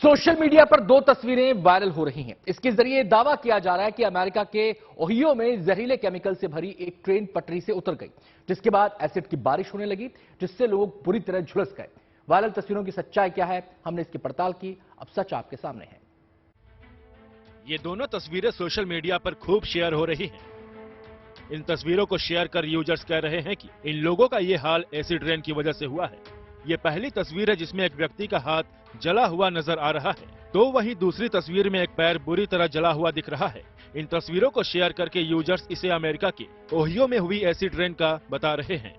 Social media पर दो तस्वीरें वायरल हो रही हैं। इसके जरिए दावा किया जा रहा है कि अमेरिका के ओहियो में जहरीले केमिकल से भरी एक ट्रेन पटरी से उतर गई, जिसके बाद एसिड की बारिश होने लगी, जिससे लोग बुरी तरह झुलस गए। वायरल तस्वीरों की सच्चाई क्या है, हमने इसकी पड़ताल की। अब सच आपके सामने है। ये दोनों तस्वीरें सोशल मीडिया पर खूब शेयर हो रही हैं। इन तस्वीरों को शेयर कर यूजर्स कह रहे हैं कि इन लोगों का ये हाल एसिड रेन की वजह से हुआ है। ये पहली तस्वीर है जिसमें एक व्यक्ति का हाथ जला हुआ नजर आ रहा है, तो वहीं दूसरी तस्वीर में एक पैर बुरी तरह जला हुआ दिख रहा है। इन तस्वीरों को शेयर करके यूजर्स इसे अमेरिका के ओहियो में हुई एसिड रेन का बता रहे हैं।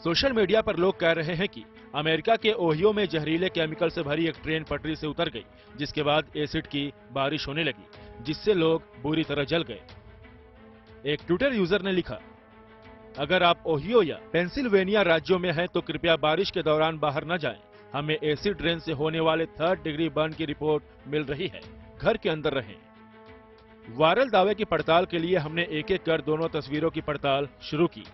सोशल मीडिया पर लोग कह रहे हैं कि अमेरिका के ओहियो में जहरीले केमिकल से भरी एक ट्रेन पटरी से उतर गई, जिसके बाद एसिड की बारिश होने लगी, जिससे लोग बुरी तरह जल गए। एक ट्विटर यूजर ने लिखा, अगर आप ओहियो या पेंसिल्वेनिया राज्यों में हैं तो कृपया बारिश के दौरान बाहर न जाएं। हमें एसिड रेन से होने वाले 3rd डिग्री बर्न की रिपोर्ट मिल रही है। घर के अंदर रहें। वायरल दावे की पड़ताल के लिए हमने एक एक कर दोनों तस्वीरों की पड़ताल शुरू की।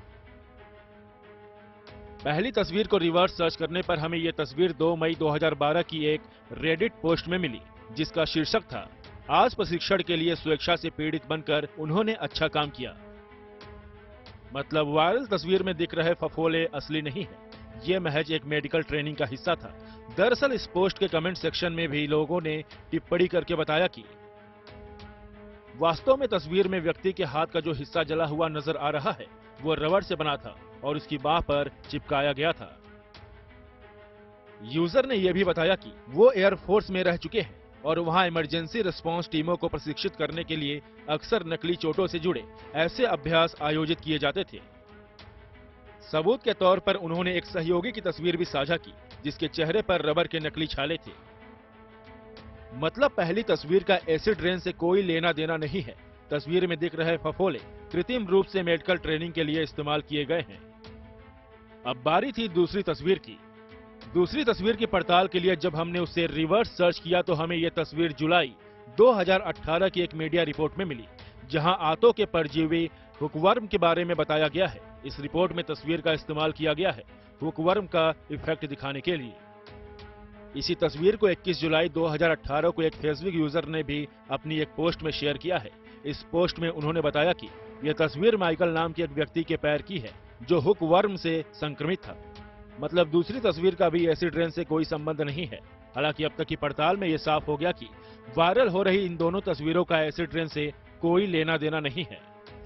पहली तस्वीर को रिवर्स सर्च करने पर हमें यह तस्वीर 2 मई 2012 की एक रेडिट पोस्ट में मिली, जिसका शीर्षक था, आज प्रशिक्षण के लिए स्वेच्छा से पीड़ित बनकर उन्होंने अच्छा काम किया। मतलब वायरल तस्वीर में दिख रहे फफोले असली नहीं है, ये महज एक मेडिकल ट्रेनिंग का हिस्सा था। दरअसल इस पोस्ट के कमेंट सेक्शन में भी लोगों ने टिप्पणी करके बताया कि वास्तव में तस्वीर में व्यक्ति के हाथ का जो हिस्सा जला हुआ नजर आ रहा है वो रबड़ से बना था और उसकी बाह पर चिपकाया गया था। यूजर ने यह भी बताया कि वो एयरफोर्स में रह चुके हैं और वहां इमरजेंसी रिस्पांस टीमों को प्रशिक्षित करने के लिए अक्सर नकली चोटों से जुड़े ऐसे अभ्यास आयोजित किए जाते थे। सबूत के तौर पर उन्होंने एक सहयोगी की तस्वीर भी साझा की, जिसके चेहरे पर रबर के नकली छाले थे। मतलब पहली तस्वीर का एसिड रेन से कोई लेना देना नहीं है। तस्वीर में दिख रहे फफोले कृत्रिम रूप से मेडिकल ट्रेनिंग के लिए इस्तेमाल किए गए हैं। अब बारी थी दूसरी तस्वीर की। दूसरी तस्वीर की पड़ताल के लिए जब हमने उसे रिवर्स सर्च किया तो हमें यह तस्वीर जुलाई 2018 की एक मीडिया रिपोर्ट में मिली, जहां आंतों के परजीवी हुकवर्म के बारे में बताया गया है। इस रिपोर्ट में तस्वीर का इस्तेमाल किया गया है हुकवर्म का इफेक्ट दिखाने के लिए। इसी तस्वीर को 21 जुलाई 2018 को एक फेसबुक यूजर ने भी अपनी एक पोस्ट में शेयर किया है। इस पोस्ट में उन्होंने बताया कि यह तस्वीर माइकल नाम के एक व्यक्ति के पैर की है जो हुकवर्म से संक्रमित था। मतलब दूसरी तस्वीर का भी एसिड रेन से कोई संबंध नहीं है। हालांकि अब तक की पड़ताल में यह साफ हो गया कि वायरल हो रही इन दोनों तस्वीरों का एसिड रेन से कोई लेना देना नहीं है।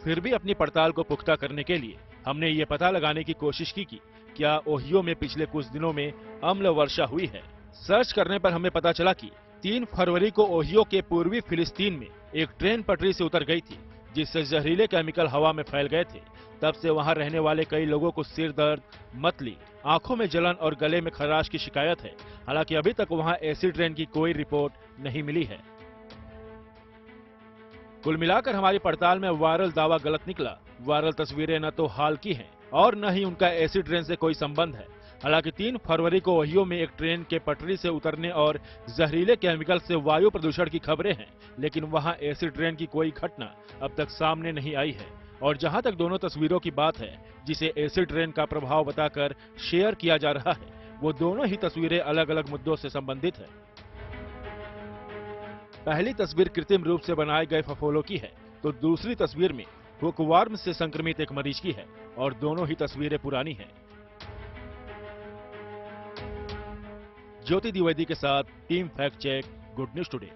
फिर भी अपनी पड़ताल को पुख्ता करने के लिए हमने ये पता लगाने की कोशिश की कि क्या ओहियो में पिछले कुछ दिनों में अम्ल वर्षा हुई है। सर्च करने पर हमें पता चला कि 3 फरवरी को ओहियो के पूर्वी फिलिस्तीन में एक ट्रेन पटरी से उतर गई थी, जिससे जहरीले केमिकल हवा में फैल गए थे। तब से वहां रहने वाले कई लोगों को सिर दर्द, मतली, आंखों में जलन और गले में खराश की शिकायत है। हालांकि अभी तक वहां एसिड रेन की कोई रिपोर्ट नहीं मिली है। कुल मिलाकर हमारी पड़ताल में वायरल दावा गलत निकला। वायरल तस्वीरें न तो हाल की हैं और न ही उनका एसिड रेन से कोई संबंध है। हालांकि 3 फरवरी को ओहियो में एक ट्रेन के पटरी से उतरने और जहरीले केमिकल से वायु प्रदूषण की खबरें हैं, लेकिन वहां एसिड रेन की कोई घटना अब तक सामने नहीं आई है। और जहां तक दोनों तस्वीरों की बात है, जिसे एसिड रेन का प्रभाव बताकर शेयर किया जा रहा है, वो दोनों ही तस्वीरें अलग अलग मुद्दों से संबंधित है। पहली तस्वीर कृत्रिम रूप से बनाए गए फफोलों की है, तो दूसरी तस्वीर में हुकवर्म से संक्रमित एक मरीज की है और दोनों ही तस्वीरें पुरानी हैं। ज्योति द्विवेदी के साथ team fact check, good news today.